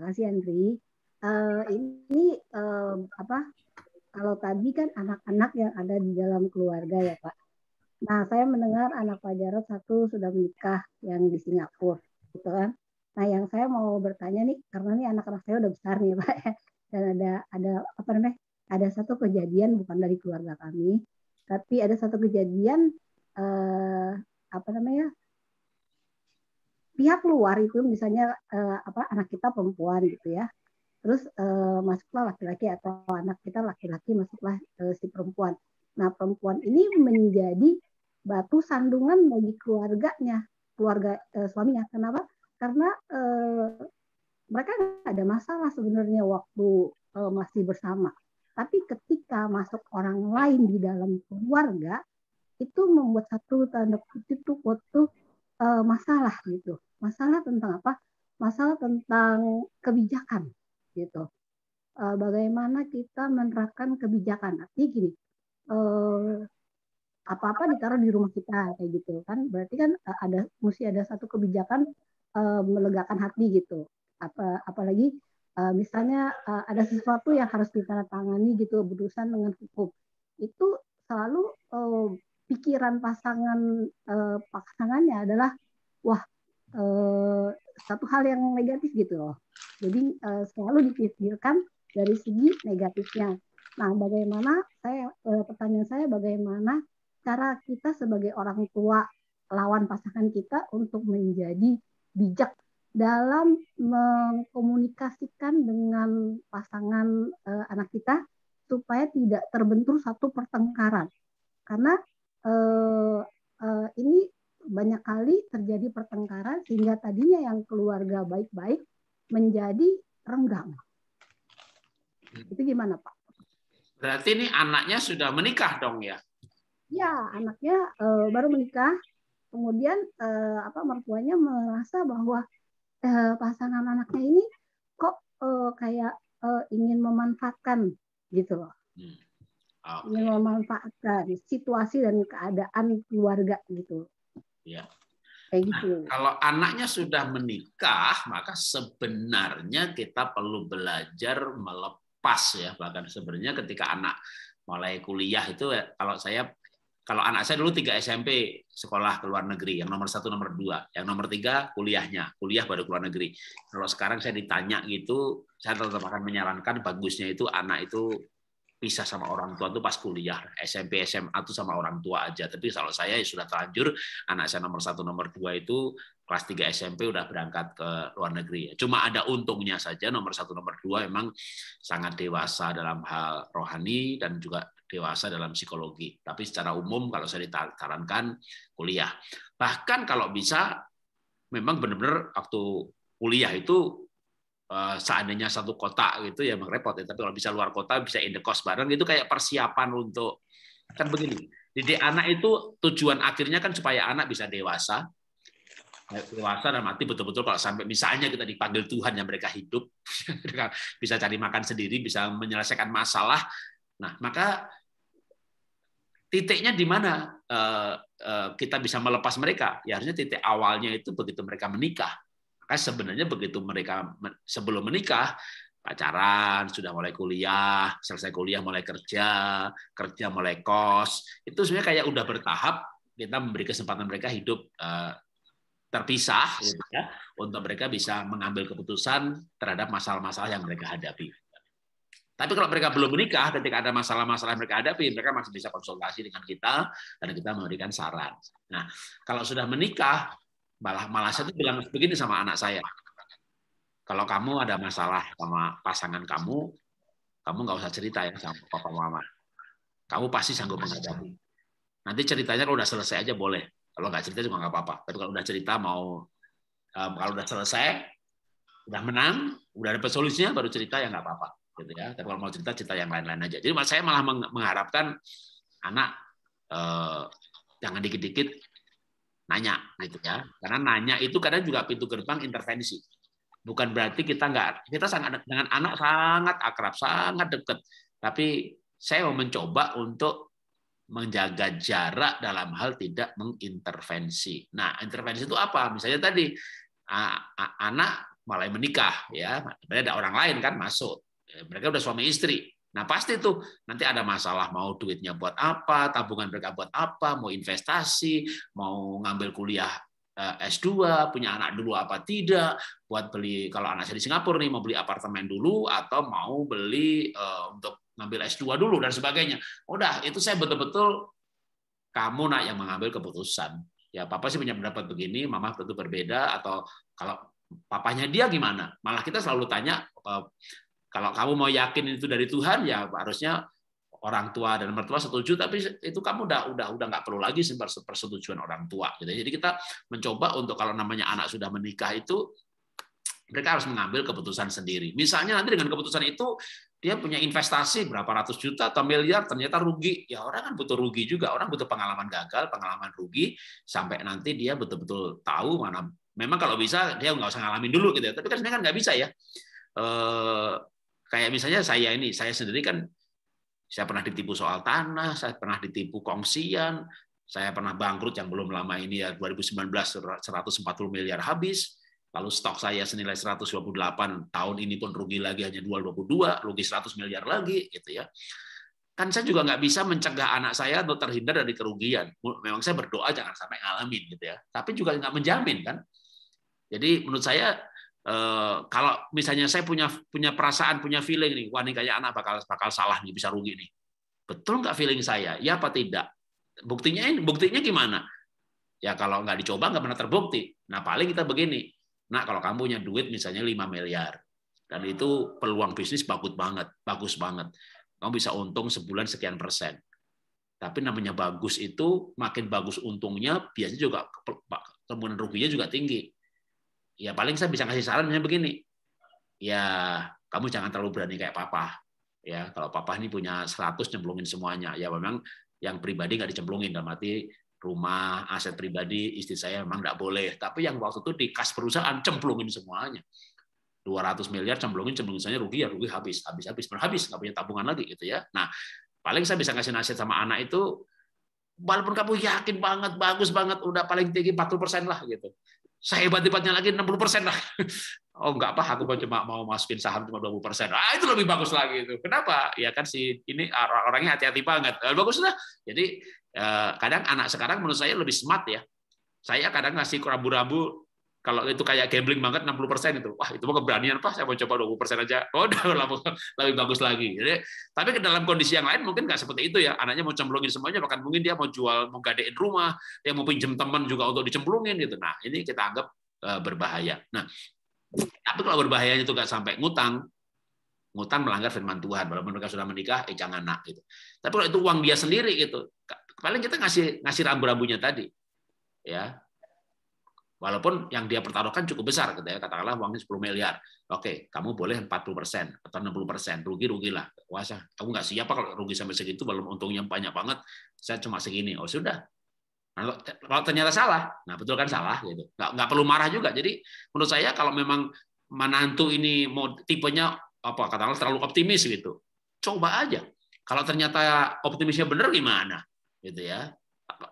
kasih Andri. Ini apa? Kalau tadi kan anak-anak yang ada di dalam keluarga ya Pak. Nah, saya mendengar anak Pak Jarod satu sudah menikah yang di Singapura, gitu kan. Nah, yang saya mau bertanya nih, karena nih anak-anak saya udah besar nih Pak ya, dan ada apa namanya? Ada satu kejadian bukan dari keluarga kami, tapi ada satu kejadian apa namanya? Pihak luar itu misalnya apa anak kita perempuan gitu ya. Terus masuklah laki-laki atau anak kita laki-laki masuklah si perempuan. Nah, perempuan ini menjadi batu sandungan bagi keluarganya, keluarga suaminya. Kenapa? Karena mereka nggak ada masalah sebenarnya waktu masih bersama. Tapi ketika masuk orang lain di dalam keluarga, itu membuat satu tanda kutip tuh masalah gitu. Masalah tentang apa? Masalah tentang kebijakan gitu. Bagaimana kita menerapkan kebijakan. Artinya gini, apa-apa ditaruh di rumah kita kayak gitu kan. Berarti kan mesti ada satu kebijakan melegakan hati gitu. Apalagi misalnya ada sesuatu yang harus ditandatangani gitu berurusan dengan hukum. Itu selalu pikiran pasangannya adalah wah satu hal yang negatif gitu loh. Jadi selalu dipikirkan dari segi negatifnya. Nah, pertanyaan saya bagaimana cara kita sebagai orang tua lawan pasangan kita untuk menjadi bijak dalam mengkomunikasikan dengan pasangan anak kita supaya tidak terbentur satu pertengkaran. Karena ini banyak kali terjadi pertengkaran sehingga tadinya yang keluarga baik-baik menjadi renggang. Itu gimana Pak? Berarti ini anaknya sudah menikah dong ya? Ya, anaknya baru menikah. Kemudian mertuanya merasa bahwa pasangan anaknya ini kok kayak ingin memanfaatkan gitu loh. Okay. Ingin memanfaatkan situasi dan keadaan keluarga gitu. Ya. Kayak gitu. Nah, kalau anaknya sudah menikah, maka sebenarnya kita perlu belajar melepas ya. Bahkan sebenarnya ketika anak mulai kuliah itu, kalau anak saya dulu 3 SMP sekolah ke luar negeri, yang nomor 1, nomor 2, yang nomor 3 kuliah baru ke luar negeri. Kalau sekarang saya ditanya gitu, saya tetap akan menyarankan bagusnya itu anak itu pisah sama orang tua tuh pas kuliah, SMP, SMA tuh sama orang tua aja. Tapi kalau saya ya sudah terlanjur, anak saya nomor 1, nomor 2 itu kelas 3 SMP udah berangkat ke luar negeri. Cuma ada untungnya saja nomor 1, nomor 2 memang sangat dewasa dalam hal rohani dan juga dewasa dalam psikologi. Tapi secara umum kalau saya disarankan kuliah. Bahkan kalau bisa memang benar-benar waktu kuliah itu seandainya satu kota gitu ya memang repot ya. Tapi kalau bisa luar kota, bisa in the cost bareng itu kayak persiapan untuk kan begini. Didik anak itu tujuan akhirnya kan supaya anak bisa dewasa dan mati betul-betul kalau sampai misalnya kita dipanggil Tuhan yang mereka hidup bisa cari makan sendiri, bisa menyelesaikan masalah. Nah, maka titiknya di mana kita bisa melepas mereka? Ya harusnya titik awalnya itu begitu mereka menikah. Maka sebenarnya begitu mereka sebelum menikah, pacaran, sudah mulai kuliah, selesai kuliah mulai kerja mulai kos, itu sebenarnya kayak udah bertahap kita memberi kesempatan mereka hidup terpisah gitu ya, untuk mereka bisa mengambil keputusan terhadap masalah-masalah yang mereka hadapi. Tapi kalau mereka belum menikah, ketika ada masalah-masalah yang mereka hadapi, mereka masih bisa konsultasi dengan kita dan kita memberikan saran. Nah, kalau sudah menikah, malah saya tuh bilang begini sama anak saya. Kalau kamu ada masalah sama pasangan kamu nggak usah cerita ya sama papa mama. Kamu pasti sanggup menghadapi. Nanti ceritanya kalau udah selesai aja boleh. Kalau nggak cerita juga nggak apa-apa. Tapi kalau udah cerita kalau udah selesai, udah menang, udah dapat solusinya, baru cerita ya nggak apa-apa. Gitu ya. Tapi kalau mau cerita yang lain-lain aja. Jadi saya malah mengharapkan anak jangan dikit-dikit nanya gitu ya. Karena nanya itu kadang juga pintu gerbang intervensi. Bukan berarti kita sangat dengan anak sangat akrab, sangat dekat. Tapi saya mau mencoba untuk menjaga jarak dalam hal tidak mengintervensi. Nah, intervensi itu apa? Misalnya tadi anak mulai menikah, ya, ada orang lain kan masuk, mereka udah suami istri. Nah pasti tuh nanti ada masalah, mau duitnya buat apa, tabungan mereka buat apa, mau investasi, mau ngambil kuliah S2, punya anak dulu apa tidak, buat beli, kalau anak saya di Singapura nih, mau beli apartemen dulu atau mau beli untuk ngambil S2 dulu dan sebagainya. Udah, itu saya betul-betul kamu nak yang mengambil keputusan. Ya papa sih punya pendapat begini, mama tentu berbeda, atau kalau papanya dia gimana? Malah kita selalu tanya, kalau kamu mau yakin itu dari Tuhan, ya harusnya orang tua dan mertua setuju, tapi itu kamu udah nggak perlu lagi persetujuan orang tua. Jadi kita mencoba untuk kalau namanya anak sudah menikah itu mereka harus mengambil keputusan sendiri. Misalnya nanti dengan keputusan itu dia punya investasi berapa ratus juta atau miliar, ternyata rugi. Ya orang kan butuh rugi juga, orang butuh pengalaman gagal, pengalaman rugi, sampai nanti dia betul-betul tahu mana. Memang kalau bisa dia nggak usah ngalamin dulu gitu ya. Tapi kan sebenarnya kan nggak bisa ya. Kayak misalnya saya sendiri kan, saya pernah ditipu soal tanah, saya pernah ditipu kongsian, saya pernah bangkrut yang belum lama ini ya, 2019 140 miliar habis, lalu stok saya senilai 128, tahun ini pun rugi lagi hanya 222, rugi 100 miliar lagi gitu ya. Kan saya juga nggak bisa mencegah anak saya untuk terhindar dari kerugian. Memang saya berdoa jangan sampai ngalamin gitu ya, tapi juga nggak menjamin kan. Jadi menurut saya kalau misalnya saya punya perasaan, punya feeling nih, wah ini kayak anak bakal salah nih, bisa rugi nih. Betul nggak feeling saya? Ya apa tidak? Buktinya gimana? Ya kalau nggak dicoba nggak pernah terbukti. Nah paling kita begini, nah kalau kamu punya duit misalnya 5 miliar, dan itu peluang bisnis bagus banget. Kamu bisa untung sebulan sekian persen. Tapi namanya bagus itu, makin bagus untungnya, biasanya juga kemungkinan ruginya juga tinggi. Ya paling saya bisa kasih saran misalnya begini, ya kamu jangan terlalu berani kayak papa. Ya kalau papa ini punya 100 nyemplungin semuanya, ya memang yang pribadi nggak dicemplungin, dalam arti rumah, aset pribadi, istri saya memang nggak boleh. Tapi yang waktu itu di kas perusahaan cemplungin semuanya. 200 miliar cemplungin misalnya rugi, ya rugi habis, nggak punya tabungan lagi gitu ya. Nah paling saya bisa kasih nasihat sama anak itu, walaupun kamu yakin banget, bagus banget, udah paling tinggi 40% lah gitu. Saya hebat-hebatnya lagi 60% lah. Oh enggak apa, aku cuma mau masukin saham cuma 20%. Itu lebih bagus lagi itu. Kenapa? Ya kan si ini orangnya hati-hati banget. Bagus lah. Jadi kadang anak sekarang menurut saya lebih smart ya. Saya kadang ngasih rambu-rambu, kalau itu kayak gambling banget 60% itu. Wah, itu mau keberanian Pak, saya mau coba 20% aja. Oh, udah lebih bagus lagi. Jadi, tapi ke dalam kondisi yang lain mungkin nggak seperti itu ya. Anaknya mau cemplungin semuanya, bahkan mungkin dia mau jual, mau gadein rumah, dia mau pinjam teman juga untuk dicemplungin gitu. Nah, ini kita anggap berbahaya. Nah, tapi kalau berbahayanya itu nggak sampai ngutang melanggar firman Tuhan. Walaupun mereka sudah menikah, jangan nak gitu. Tapi kalau itu uang dia sendiri gitu, paling kita ngasih rambu-rambunya tadi, ya. Walaupun yang dia pertaruhkan cukup besar, gitu ya, katakanlah uangnya 10 miliar. Oke, kamu boleh 40% atau 60%, rugilah. Wah, kamu nggak siap kalau rugi sampai segitu, belum untungnya banyak banget, saya cuma segini. Oh sudah. Kalau ternyata salah, nah betul kan salah, gitu. Nggak perlu marah juga. Jadi menurut saya kalau memang menantu ini mau tipenya katakanlah terlalu optimis gitu, coba aja. Kalau ternyata optimisnya benar gimana, gitu ya.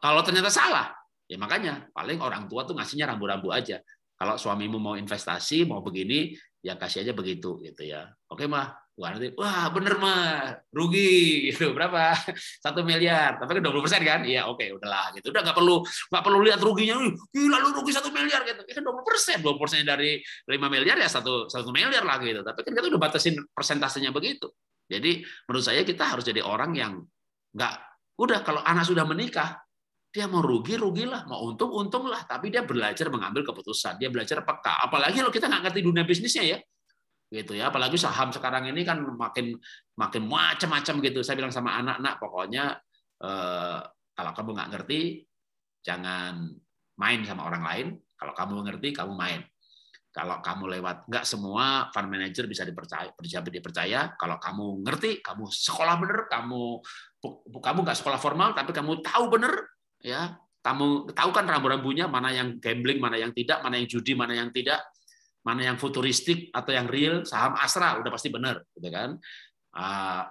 Kalau ternyata salah, ya makanya paling orang tua tuh ngasihnya rambu-rambu aja. Kalau suamimu mau investasi, mau begini, ya kasih aja begitu gitu ya. Oke mah, wah bener mah, rugi gitu berapa? 1 miliar, tapi kan 20% kan? Iya oke udahlah gitu. Udah nggak perlu lihat ruginya. Gila lu rugi 1 miliar gitu. Kan 20% dari 5 miliar ya 1 miliar lah gitu. Tapi kan kita udah batasin persentasenya begitu. Jadi menurut saya kita harus jadi orang yang nggak, udah kalau anak sudah menikah, dia mau rugilah, mau untung lah, tapi dia belajar mengambil keputusan, dia belajar peka. Apalagi kalau kita nggak ngerti dunia bisnisnya ya, gitu ya. Apalagi saham sekarang ini kan makin macam-macam gitu. Saya bilang sama anak-anak, pokoknya kalau kamu nggak ngerti, jangan main sama orang lain. Kalau kamu ngerti, kamu main. Kalau kamu lewat, nggak semua fund manager bisa dipercaya. Kalau kamu ngerti, kamu sekolah bener, kamu nggak sekolah formal, tapi kamu tahu bener, ya, kamu tahu kan rambu-rambunya, mana yang gambling, mana yang tidak, mana yang judi, mana yang tidak, mana yang futuristik atau yang real, saham Astra udah pasti benar, gitu kan,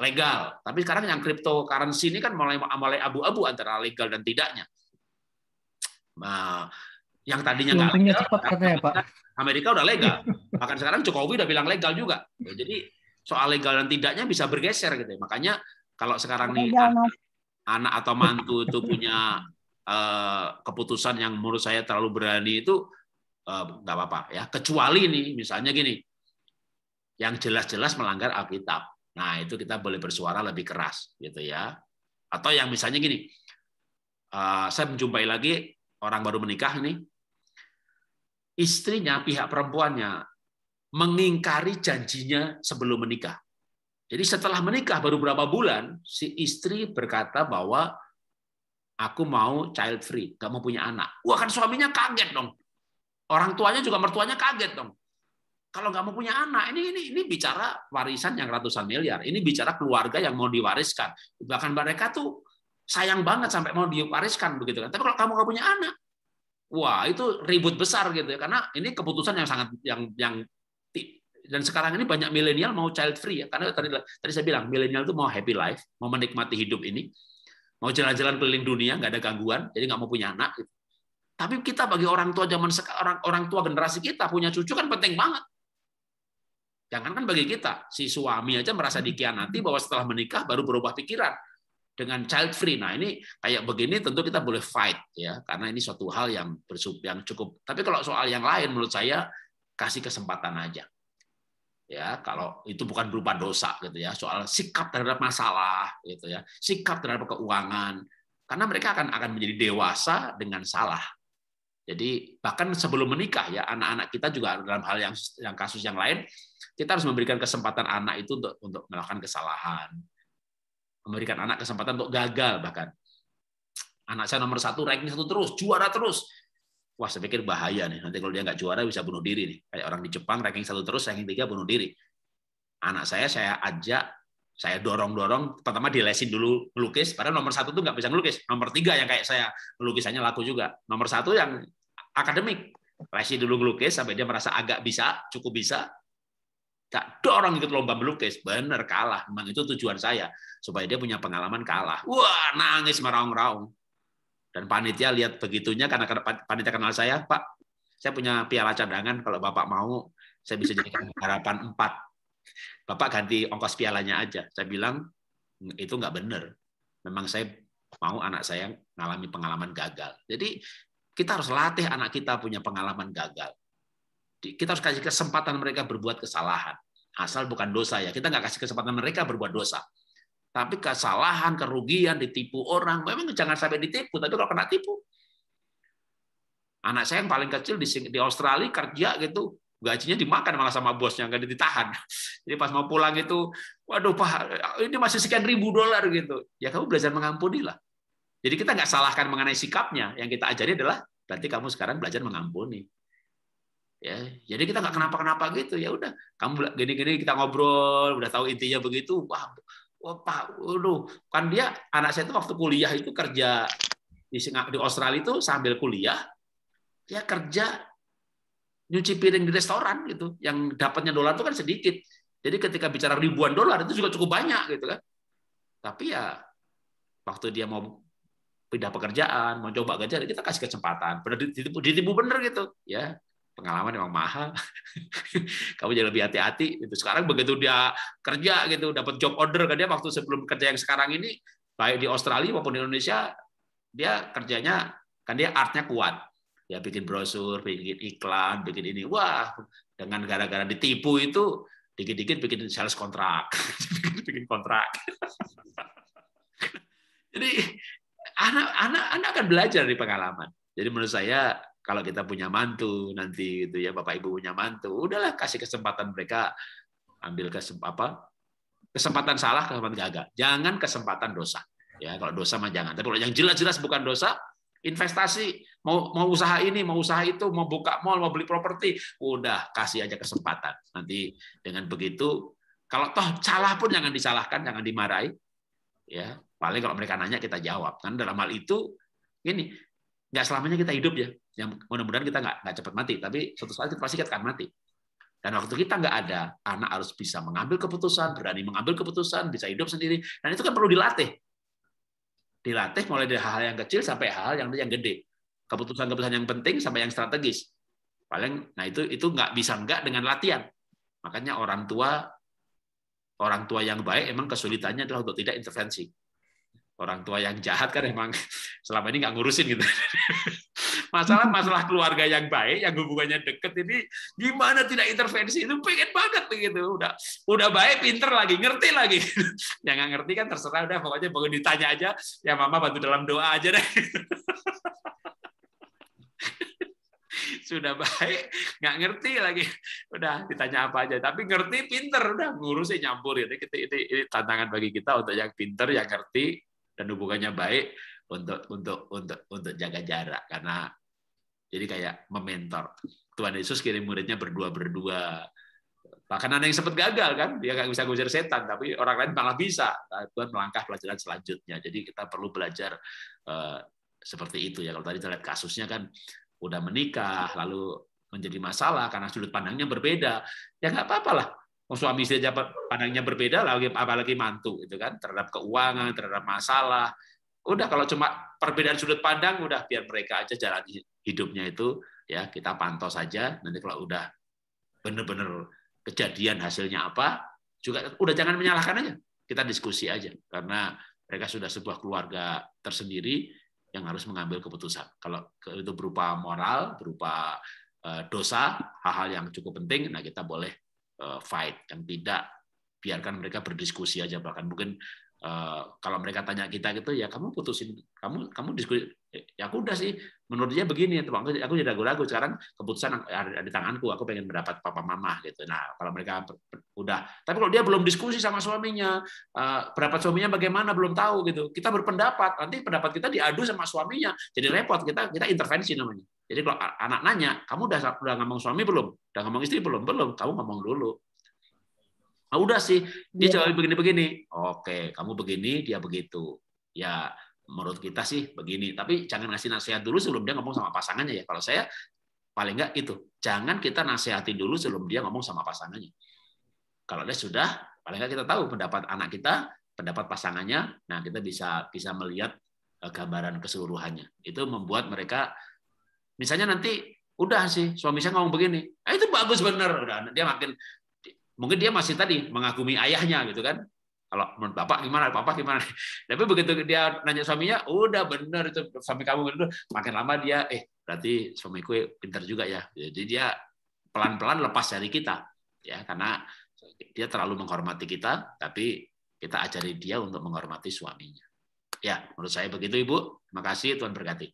legal. Tapi sekarang yang cryptocurrency ini kan mulai abu-abu antara legal dan tidaknya. Yang tadinya nggak Launchingnya legal, cepat katanya Pak. Amerika udah legal. Bahkan sekarang Jokowi udah bilang legal juga. Jadi soal legal dan tidaknya bisa bergeser gitu. Makanya kalau sekarang nih anak atau mantu itu punya keputusan yang menurut saya terlalu berani itu nggak apa-apa ya. Kecuali nih misalnya gini, yang jelas-jelas melanggar Alkitab. Nah itu kita boleh bersuara lebih keras gitu ya. Atau yang misalnya gini, saya menjumpai lagi orang baru menikah nih, istrinya, pihak perempuannya mengingkari janjinya sebelum menikah. Jadi setelah menikah baru berapa bulan, si istri berkata bahwa aku mau child free, gak mau punya anak. Wah kan suaminya kaget dong. Orang tuanya juga mertuanya kaget dong. Kalau nggak mau punya anak, ini bicara warisan yang ratusan miliar. Ini bicara keluarga yang mau diwariskan. Bahkan mereka tuh sayang banget sampai mau diwariskan begitu kan. Tapi kalau kamu nggak punya anak, wah itu ribut besar gitu ya. Karena ini keputusan yang sangat yang dan sekarang ini banyak milenial mau child free ya. Karena tadi saya bilang milenial itu mau happy life, mau menikmati hidup ini, mau jalan-jalan keliling dunia nggak ada gangguan, jadi nggak mau punya anak. Gitu. Tapi kita bagi orang tua zaman sekarang, orang tua generasi kita punya cucu kan penting banget. Jangankan bagi kita, si suami aja merasa dikhianati bahwa setelah menikah baru berubah pikiran dengan child free. Nah ini kayak begini tentu kita boleh fight ya, karena ini suatu hal yang cukup. Tapi kalau soal yang lain menurut saya kasih kesempatan aja. Ya kalau itu bukan berupa dosa gitu ya, soal sikap terhadap masalah gitu ya, sikap terhadap keuangan, karena mereka akan menjadi dewasa dengan salah. Jadi bahkan sebelum menikah ya anak-anak kita juga dalam hal yang kasus yang lain kita harus memberikan kesempatan anak itu untuk melakukan kesalahan, memberikan anak kesempatan untuk gagal. Bahkan anak saya nomor 1 ranking 1 terus, juara terus. Wah saya pikir bahaya nih, nanti kalau dia nggak juara bisa bunuh diri nih. Kayak orang di Jepang ranking 1 terus, ranking 3 bunuh diri. Anak saya ajak, saya dorong, pertama dilesin dulu melukis, padahal nomor 1 tuh nggak bisa melukis, nomor 3 yang kayak saya melukisannya laku juga, nomor 1 yang akademik, lesi dulu melukis sampai dia merasa agak bisa, cukup bisa, tak dorong ikut lomba melukis, bener kalah, memang itu tujuan saya, supaya dia punya pengalaman kalah, wah nangis meraung-raung, dan panitia lihat begitunya, karena panitia kenal saya, Pak, saya punya piala cadangan, kalau Bapak mau, saya bisa jadikan harapan 4, Bapak ganti ongkos pialanya aja. Saya bilang, itu nggak benar. Memang saya mau anak saya mengalami pengalaman gagal. Jadi kita harus latih anak kita punya pengalaman gagal. Kita harus kasih kesempatan mereka berbuat kesalahan. Asal bukan dosa ya. Kita nggak kasih kesempatan mereka berbuat dosa. Tapi kesalahan, kerugian, ditipu orang, memang jangan sampai ditipu. Tapi kalau kena tipu, anak saya yang paling kecil di Australia kerja gitu, gajinya dimakan malah sama bosnya, nggak ditahan. Jadi pas mau pulang itu, waduh Pak, ini masih sekian ribu dolar gitu. Ya kamu belajar mengampuni lah. Jadi kita nggak salahkan mengenai sikapnya. Yang kita ajari adalah berarti kamu sekarang belajar mengampuni. Ya, jadi kita nggak kenapa-kenapa gitu. Ya udah, kamu gini-gini kita ngobrol, udah tahu intinya begitu. Wah Pak, waduh, kan dia anak saya itu waktu kuliah itu kerja di Australia itu sambil kuliah, dia kerja nyuci piring di restoran gitu, yang dapatnya dolar itu kan sedikit. Jadi ketika bicara ribuan dolar itu juga cukup banyak gitu kan. Tapi ya waktu dia mau pindah pekerjaan, mau coba kerja, kita kasih kesempatan. Benar ditipu bener gitu, ya. Pengalaman memang mahal. Kamu jadi lebih hati-hati. Itu sekarang begitu dia kerja gitu, dapat job order kan dia waktu sebelum kerja yang sekarang ini, baik di Australia maupun di Indonesia, dia kerjanya kan dia artnya kuat. Ya bikin brosur, bikin iklan, bikin ini. Wah, dengan gara-gara ditipu itu dikit-dikit bikin sales kontrak. bikin kontrak. Jadi anak akan belajar dari pengalaman. Jadi menurut saya kalau kita punya mantu nanti gitu ya, Bapak Ibu punya mantu, udahlah kasih kesempatan mereka ambil kesempatan salah, kesempatan gagal. Jangan kesempatan dosa. Ya, kalau dosa mah jangan. Tapi kalau yang jelas-jelas bukan dosa, investasi, mau usaha ini, mau usaha itu, mau buka mall, mau beli properti, udah kasih aja kesempatan. Nanti dengan begitu, kalau toh salah pun jangan disalahkan, jangan dimarahi. Ya, paling kalau mereka nanya kita jawab. Kan dalam hal itu, gini, nggak selamanya kita hidup ya. Yang mudah-mudahan kita nggak cepat mati, tapi suatu saat kita pasti akan mati. Dan waktu kita nggak ada, anak harus bisa mengambil keputusan, berani mengambil keputusan, bisa hidup sendiri. Dan itu kan perlu dilatih. Dilatih mulai dari hal-hal yang kecil sampai hal-hal yang gede. keputusan-keputusan yang penting sampai yang strategis. Paling, nah itu nggak bisa nggak dengan latihan. Makanya orang tua yang baik emang kesulitannya adalah untuk tidak intervensi. Orang tua yang jahat kan emang selama ini nggak ngurusin gitu. Masalah keluarga yang baik, yang hubungannya deket ini gimana tidak intervensi, itu pengen banget begitu. Udah baik, pinter lagi, ngerti lagi. Yang nggak ngerti kan terserah, udah pokoknya baru ditanya aja, ya mama bantu dalam doa aja deh. Sudah baik, nggak ngerti lagi, udah ditanya apa aja. Tapi ngerti, pinter, udah ngurusin nyampur. Ini tantangan bagi kita untuk yang pinter, yang ngerti dan hubungannya baik untuk jaga jarak. Karena jadi kayak mementor. Tuhan Yesus kirim muridnya berdua. Bahkan ada yang sempat gagal kan, dia nggak bisa ngusir setan, tapi orang lain malah bisa. Tuhan melangkah pelajaran selanjutnya. Jadi kita perlu belajar seperti itu ya. Kalau tadi kita lihat kasusnya kan udah menikah, lalu menjadi masalah karena sudut pandangnya berbeda. Ya nggak apa-apa lah. Suami istri aja pandangnya berbeda, apalagi mantu itu kan, terhadap keuangan, terhadap masalah. Udah kalau cuma perbedaan sudut pandang, udah biar mereka aja jalani hidupnya itu, ya kita pantau saja. Nanti kalau udah benar-benar kejadian hasilnya apa, juga udah jangan menyalahkan aja. Kita diskusi aja, karena mereka sudah sebuah keluarga tersendiri yang harus mengambil keputusan. Kalau itu berupa moral, berupa dosa, hal-hal yang cukup penting, nah kita boleh fight. Yang tidak, biarkan mereka berdiskusi aja. Bahkan mungkin kalau mereka tanya kita gitu, ya kamu putusin, kamu diskusi. Ya aku udah sih, menurut dia begini. Aku jadi ragu-ragu. Sekarang keputusan ada di tanganku. Aku pengen mendapat papa mama gitu. Nah kalau mereka udah, tapi kalau dia belum diskusi sama suaminya, pendapat suaminya bagaimana belum tahu gitu. Kita berpendapat, nanti pendapat kita diadu sama suaminya, jadi repot. Kita intervensi namanya. Jadi kalau anak nanya, kamu udah ngomong suami belum? Udah ngomong istri belum? Belum. Kamu ngomong dulu. Ah, udah sih, dia jawab begini-begini. Oke, kamu begini, dia begitu. Ya, menurut kita sih begini. Tapi jangan ngasih nasihat dulu sebelum dia ngomong sama pasangannya ya. Kalau saya paling enggak itu, jangan kita nasihati dulu sebelum dia ngomong sama pasangannya. Kalau dia sudah, paling enggak kita tahu pendapat anak kita, pendapat pasangannya. Nah, kita bisa melihat gambaran keseluruhannya. Itu membuat mereka, misalnya nanti udah sih suami saya ngomong begini, itu bagus bener. Udah, dia makin, mungkin dia masih tadi mengagumi ayahnya gitu kan. Kalau menurut bapak gimana, papa gimana. Tapi begitu dia nanya suaminya, udah bener itu suami kamu bener. Makin lama dia, berarti suamiku pintar juga ya. Jadi dia pelan-pelan lepas dari kita, ya karena dia terlalu menghormati kita, tapi kita ajari dia untuk menghormati suaminya. Ya, menurut saya begitu Ibu. Terima kasih, Tuhan berkati.